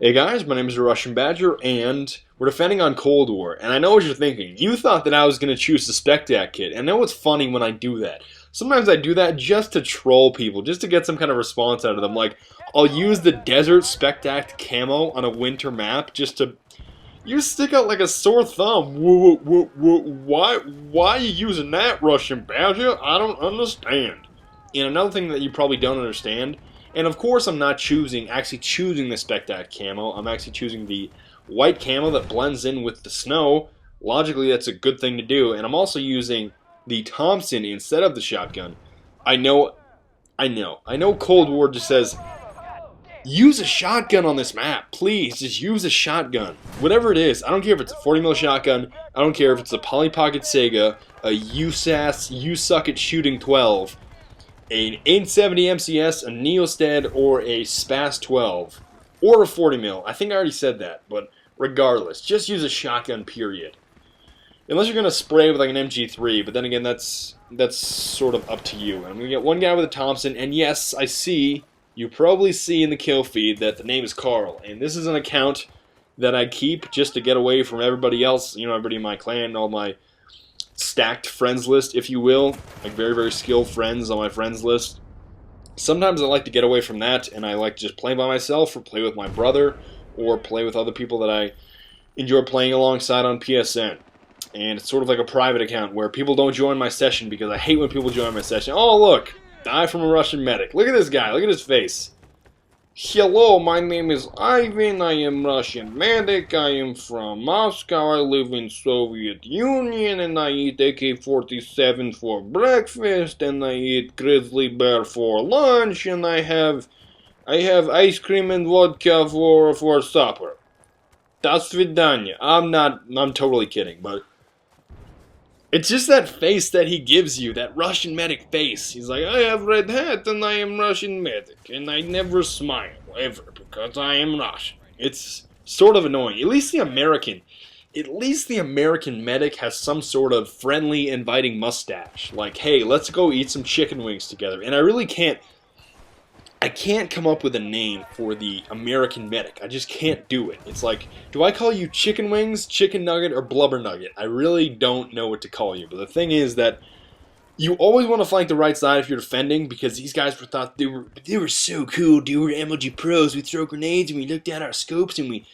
Hey guys, my name is TheRussianBadger, and we're defending on Cold War. And I know what you're thinking. You thought that I was going to choose the Spectac kit. And I know it's funny when I do that. Sometimes I do that just to troll people, just to get some kind of response out of them. Like, I'll use the Desert Spectac camo on a winter map just to... You stick out like a sore thumb. Why are you using that, RussianBadger? I don't understand. And another thing that you probably don't understand... And of course I'm not actually choosing the Spectac camo, I'm actually choosing the white camo that blends in with the snow. Logically that's a good thing to do, and I'm also using the Thompson instead of the shotgun. I know Cold War just says, use a shotgun on this map, please, just use a shotgun. Whatever it is, I don't care if it's a 40mm shotgun, I don't care if it's a Polly Pocket Sega, a USAS, You Suck at Shooting 12, an 870 MCS, a Neostad, or a Spas 12, or a 40mm. I think I already said that, but regardless, just use a shotgun, period. Unless you're gonna spray with like an MG3, but then again, that's sort of up to you. I'm gonna get one guy with a Thompson, and yes, I see, you probably see in the kill feed that the name is Carl, and this is an account that I keep just to get away from everybody else, you know, everybody in my clan, all my stacked friends list, if you will, like very, very skilled friends on my friends list. Sometimes I like to get away from that, and I like to just play by myself, or play with my brother, or play with other people that I enjoy playing alongside on PSN. And it's sort of like a private account where people don't join my session because I hate when people join my session. Oh look, die from a Russian medic. Look at this guy, look at his face. Hello, my name is Ivan, I am Russian medic, I am from Moscow, I live in Soviet Union, and I eat AK-47 for breakfast, and I eat grizzly bear for lunch, and I have ice cream and vodka for supper. Do svidaniya. I'm totally kidding, but it's just that face that he gives you, that Russian medic face. He's like, I have red hat and I am Russian medic, and I never smile, ever, because I am Russian. It's sort of annoying. At least the American medic has some sort of friendly, inviting mustache. Like, hey, let's go eat some chicken wings together. And I can't come up with a name for the American medic. I just can't do it. It's like, do I call you chicken wings, chicken nugget, or blubber nugget? I really don't know what to call you. But the thing is that you always want to flank the right side if you're defending, because these guys thought they were so cool, dude. We're MLG pros. We throw grenades and we look down our scopes and we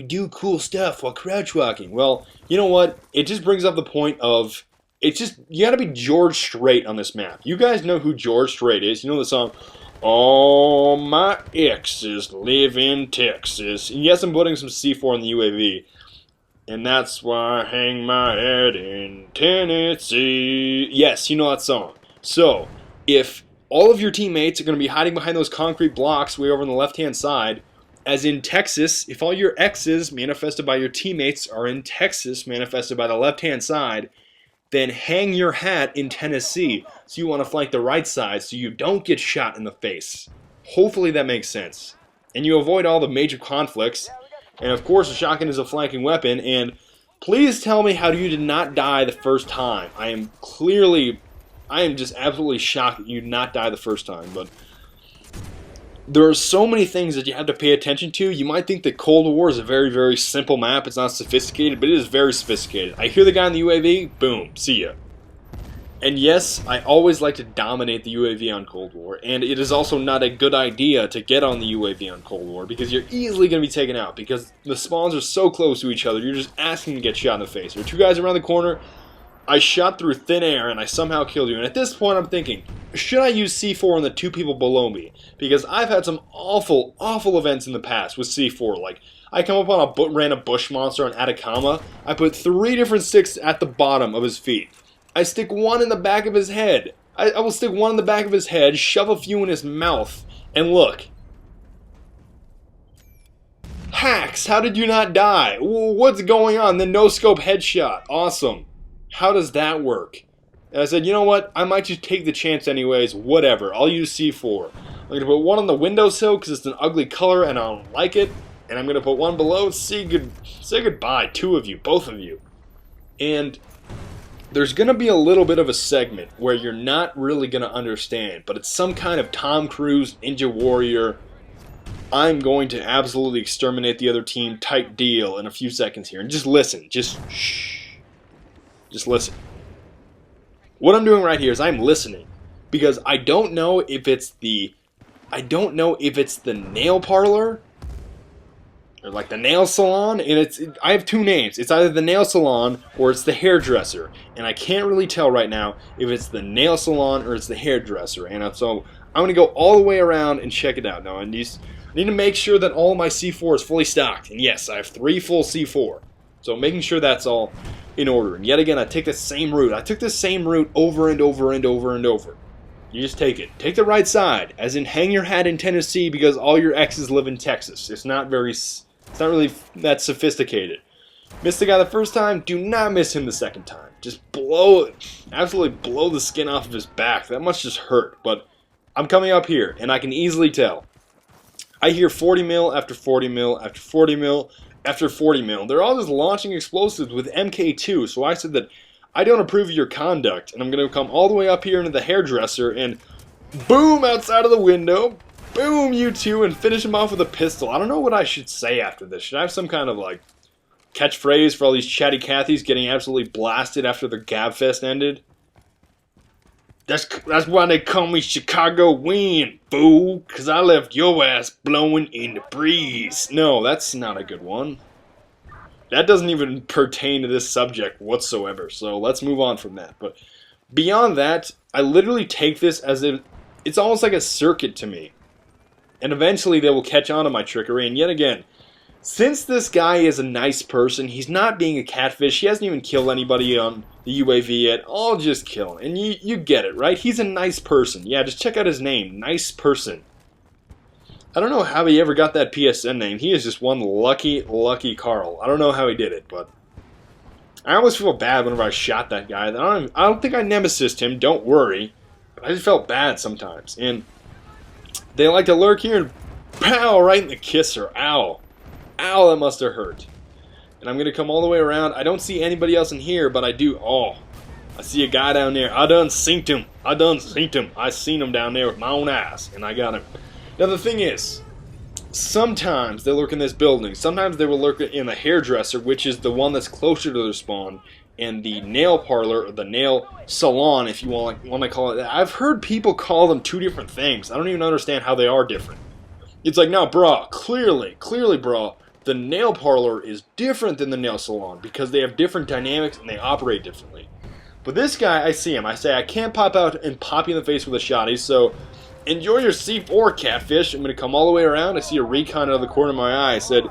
do cool stuff while crouch walking. Well, you know what? It just brings up the point of, it's just, you gotta be George Strait on this map. You guys know who George Strait is. You know the song, all my exes live in Texas. And yes, I'm putting some C4 in the UAV. And that's why I hang my head in Tennessee. Yes, you know that song. So, if all of your teammates are going to be hiding behind those concrete blocks way over on the left-hand side, as in Texas, if all your exes manifested by your teammates are in Texas, manifested by the left-hand side, then hang your hat in Tennessee. So you want to flank the right side so you don't get shot in the face. Hopefully that makes sense. And you avoid all the major conflicts. And of course, a shotgun is a flanking weapon. And please tell me how you did not die the first time. I am just absolutely shocked that you did not die the first time. But there are so many things that you have to pay attention to. You might think that Cold War is a very, very simple map. It's not sophisticated, but it is very sophisticated. I hear the guy in the UAV, boom, see ya. And yes, I always like to dominate the UAV on Cold War, and it is also not a good idea to get on the UAV on Cold War, because you're easily going to be taken out, because the spawns are so close to each other, you're just asking to get shot in the face. There are two guys around the corner, I shot through thin air and I somehow killed you, and at this point I'm thinking, should I use C4 on the two people below me? Because I've had some awful, awful events in the past with C4, like, I come up on a random bush monster on Atacama, I put 3 different sticks at the bottom of his feet. I stick one in the back of his head. I will stick one in the back of his head, shove a few in his mouth, and look. Hacks, how did you not die? What's going on? The no-scope headshot. Awesome. How does that work? And I said, you know what? I might just take the chance anyways. Whatever. I'll use C4. I'm going to put one on the windowsill because it's an ugly color and I don't like it. And I'm going to put one below. Say goodbye. 2 of you. Both of you. And there's going to be a little bit of a segment where you're not really going to understand. But it's some kind of Tom Cruise Ninja Warrior I'm going to absolutely exterminate the other team type deal in a few seconds here. And just listen. Just shh. Just listen. What I'm doing right here is I'm listening. Because I don't know if it's the nail parlor or like the nail salon, and I have two names. It's either the nail salon or it's the hairdresser, and I can't really tell right now if it's the nail salon or it's the hairdresser. And so I'm gonna go all the way around and check it out. Now I need to make sure that all of my C4 is fully stocked, and yes, I have 3 full C4. So making sure that's all in order. And yet again, I take the same route. I took the same route over and over and over and over. You just take it. Take the right side, as in hang your hat in Tennessee because all your exes live in Texas. It's not really that sophisticated. Miss the guy the first time, do not miss him the second time. Just absolutely blow the skin off of his back. That must just hurt. But I'm coming up here, and I can easily tell. I hear 40 mil after 40 mil after 40 mil after 40 mil. They're all just launching explosives with MK2, so I said that I don't approve of your conduct, and I'm going to come all the way up here into the hairdresser, and boom, outside of the window, boom, you two, and finish him off with a pistol. I don't know what I should say after this. Should I have some kind of, like, catchphrase for all these chatty Cathys getting absolutely blasted after the Gabfest ended? That's why they call me Chicago Wind, fool, because I left your ass blowing in the breeze. No, that's not a good one. That doesn't even pertain to this subject whatsoever, so let's move on from that. But beyond that, I literally take this as if it's almost like a circuit to me. And eventually they will catch on to my trickery, and yet again, since this guy is a nice person, he's not being a catfish, he hasn't even killed anybody on the UAV yet, I'll just kill him. And you get it, right? He's a nice person. Yeah, just check out his name, Niceperson. I don't know how he ever got that PSN name. He is just one lucky Carl. I don't know how he did it, but I always feel bad whenever I shot that guy. I don't think I nemesised him, don't worry. But I just felt bad sometimes. And they like to lurk here and pow, right in the kisser. Ow. Ow, that must have hurt. And I'm going to come all the way around. I don't see anybody else in here, but I do. Oh, I see a guy down there. I done seen him. I seen him down there with my own eyes, and I got him. Now the thing is, sometimes they lurk in this building. Sometimes they will lurk in the hairdresser, which is the one that's closer to their spawn, and the nail parlor, or the nail salon, if you want to call it that. I've heard people call them two different things. I don't even understand how they are different. It's like, no, brah, clearly, brah, the nail parlor is different than the nail salon because they have different dynamics and they operate differently. But this guy, I see him. I say, I can't pop out and pop you in the face with a shotty, so enjoy your C4, catfish. I'm going to come all the way around. I see a recon out of the corner of my eye. I said,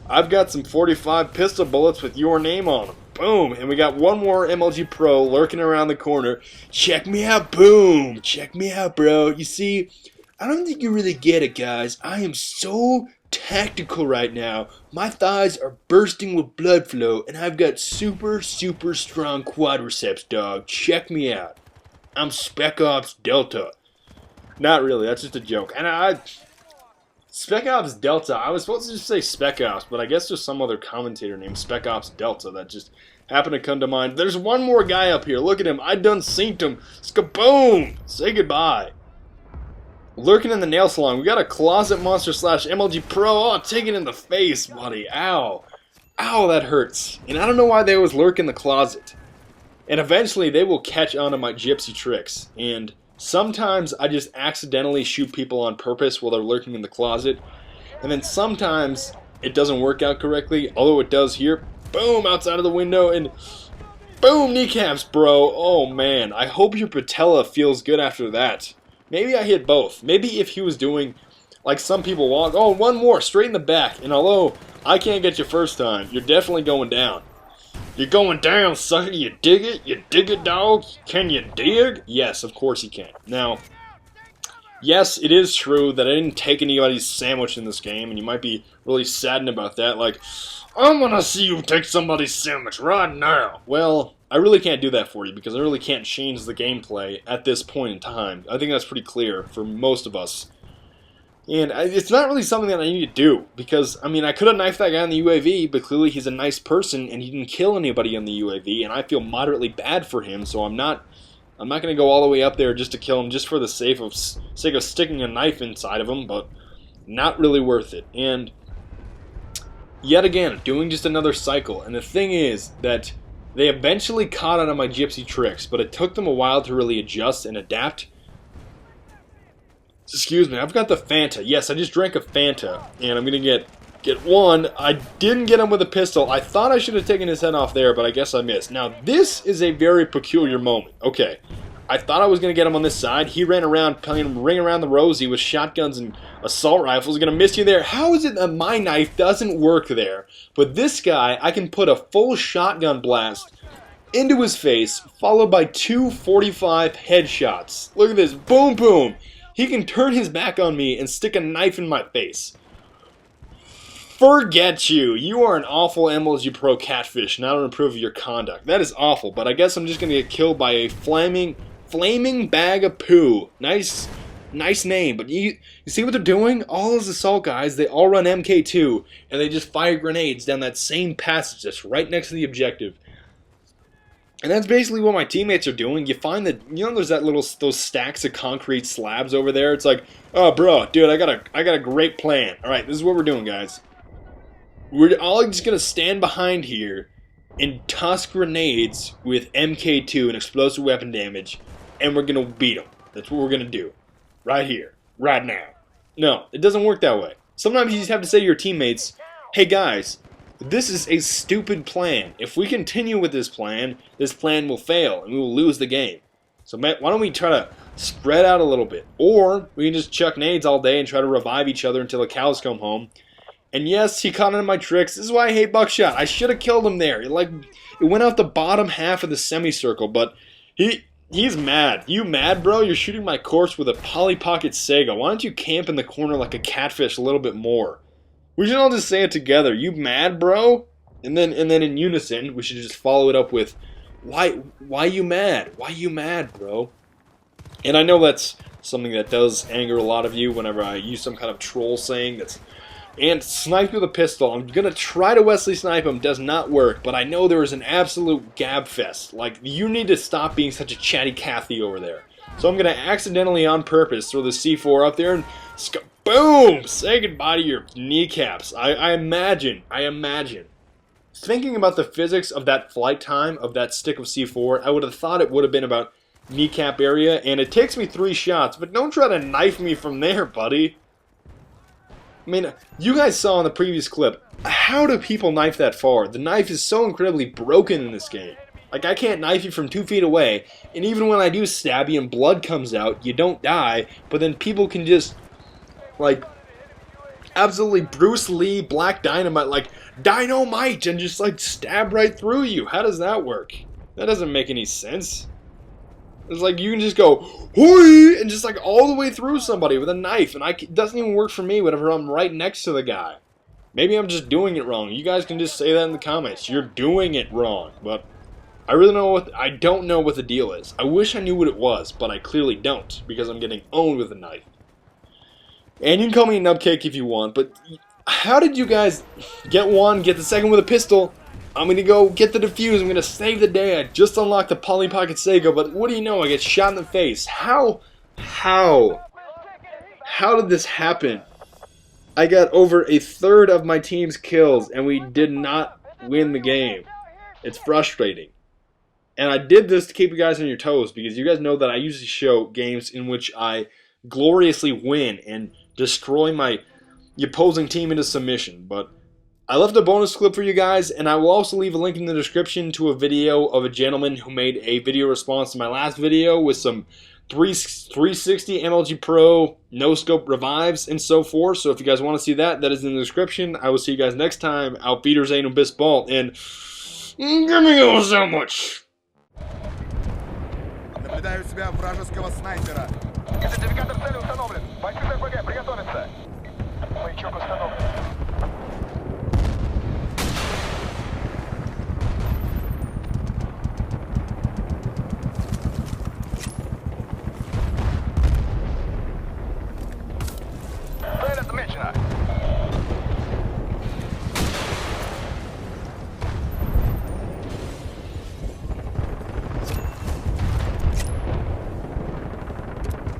I've got some 45 pistol bullets with your name on them. Boom. And we got one more MLG Pro lurking around the corner. Check me out. Boom. Check me out, bro. You see, I don't think you really get it, guys. I am so tactical right now. My thighs are bursting with blood flow, and I've got super strong quadriceps, dog. Check me out. I'm Spec Ops Delta. Not really, that's just a joke. And Spec Ops Delta, I was supposed to just say Spec Ops, but I guess there's some other commentator named Spec Ops Delta that just happened to come to mind. There's one more guy up here. Look at him. I done seen him. Skaboom! Say goodbye. Lurking in the nail salon, we got a closet monster / MLG Pro. Oh, take it in the face, buddy. Ow. Ow, that hurts. And I don't know why they always lurk in the closet. And eventually they will catch on to my gypsy tricks. And sometimes I just accidentally shoot people on purpose while they're lurking in the closet. And then sometimes it doesn't work out correctly, although it does here. Boom, outside of the window, and boom, kneecaps, bro. Oh, man. I hope your patella feels good after that. Maybe I hit both. Maybe if he was doing, like some people walk, oh, one more, straight in the back. And although I can't get you first time, you're definitely going down. You're going down, sucker. You dig it? You dig it, dog? Can you dig? Yes, of course you can. Now, yes, it is true that I didn't take anybody's sandwich in this game, and you might be really saddened about that. Like, I'm gonna see you take somebody's sandwich right now. Well, I really can't do that for you because I really can't change the gameplay at this point in time. I think that's pretty clear for most of us. And it's not really something that I need to do because, I mean, I could have knifed that guy on the UAV, but clearly he's a nice person and he didn't kill anybody on the UAV, and I feel moderately bad for him, so I'm not going to go all the way up there just to kill him just for the sake of sticking a knife inside of him, but Not really worth it. And yet again, doing just another cycle. And the thing is that they eventually caught on to my gypsy tricks, but it took them a while to really adjust and adapt. Excuse me, I've got the Fanta. Yes, I just drank a Fanta, and I'm going to get one. I didn't get him with a pistol. I thought I should have taken his head off there, but I guess I missed. Now, this is a very peculiar moment. Okay, I thought I was going to get him on this side. He ran around playing ring around the rosy with shotguns and assault rifles. Going to miss you there. How is it that my knife doesn't work there? But this guy, I can put a full shotgun blast into his face, followed by 2 45 headshots. Look at this. Boom, boom. He can turn his back on me and stick a knife in my face. Forget you. You are an awful MLG Pro catfish, and I don't approve of your conduct. That is awful, but I guess I'm just going to get killed by a flaming bag of poo. Nice name, but you see what they're doing? All those assault guys, they all run MK2, and they just fire grenades down that same passage that's right next to the objective. And that's basically what my teammates are doing. You find that, you know, there's those stacks of concrete slabs over there. It's like, oh, bro, dude, I got a great plan. All right, this is what we're doing, guys. We're all just gonna stand behind here and toss grenades with MK2 and explosive weapon damage, and we're gonna beat them. That's what we're gonna do, right here, right now. No, it doesn't work that way. Sometimes you just have to say to your teammates, hey guys, this is a stupid plan. If we continue with this plan will fail, and we will lose the game. So why don't we try to spread out a little bit? Or we can just chuck nades all day and try to revive each other until the cows come home. And yes, he caught on my tricks. This is why I hate Buckshot. I should have killed him there. It went out the bottom half of the semicircle, but he's mad. You mad, bro? You're shooting my corpse with a Polly Pocket Sega. Why don't you camp in the corner like a catfish a little bit more? We should all just say it together. You mad, bro? And then in unison, we should just follow it up with, why you mad? Why you mad, bro? And I know that's something that does anger a lot of you whenever I use some kind of troll saying that's, and snipe with a pistol. I'm gonna try to Wesley snipe him, does not work, but I know there is an absolute gab fest. Like, you need to stop being such a chatty Cathy over there. So I'm gonna accidentally, on purpose, throw the C4 up there and boom! Say goodbye to your kneecaps. I imagine. Thinking about the physics of that flight time of that stick of C4, I would have thought it would have been about kneecap area, and it takes me 3 shots, but don't try to knife me from there, buddy. I mean, you guys saw in the previous clip, how do people knife that far? The knife is so incredibly broken in this game. Like, I can't knife you from 2 feet away, and even when I do stab you and blood comes out, you don't die, but then people can just, like, absolutely Bruce Lee, Black Dynamite, like, dynamite, and just, like, stab right through you. How does that work? That doesn't make any sense. It's like you can just go, hoi, and just, like, all the way through somebody with a knife, and it doesn't even work for me whenever I'm right next to the guy. Maybe I'm just doing it wrong. You guys can just say that in the comments. You're doing it wrong, but I don't know what the deal is. I wish I knew what it was, but I clearly don't, because I'm getting owned with a knife. And you can call me a nubcake if you want, but how did you guys get one, get the second with a pistol? I'm going to go get the defuse, I'm going to save the day. I just unlocked the Polly Pocket Sega, but what do you know, I get shot in the face. How did this happen? I got over a third of my team's kills, and we did not win the game. It's frustrating. And I did this to keep you guys on your toes, because you guys know that I usually show games in which I gloriously win and destroy the opposing team into submission. But I left a bonus clip for you guys, and I will also leave a link in the description to a video of a gentleman who made a video response to my last video with some 360 MLG Pro no-scope revives and so forth. So if you guys want to see that, that is in the description. I will see you guys next time. Auf Wiedersehen und bis bald. And give me all so much. Наблюдаю себя вражеского снайпера.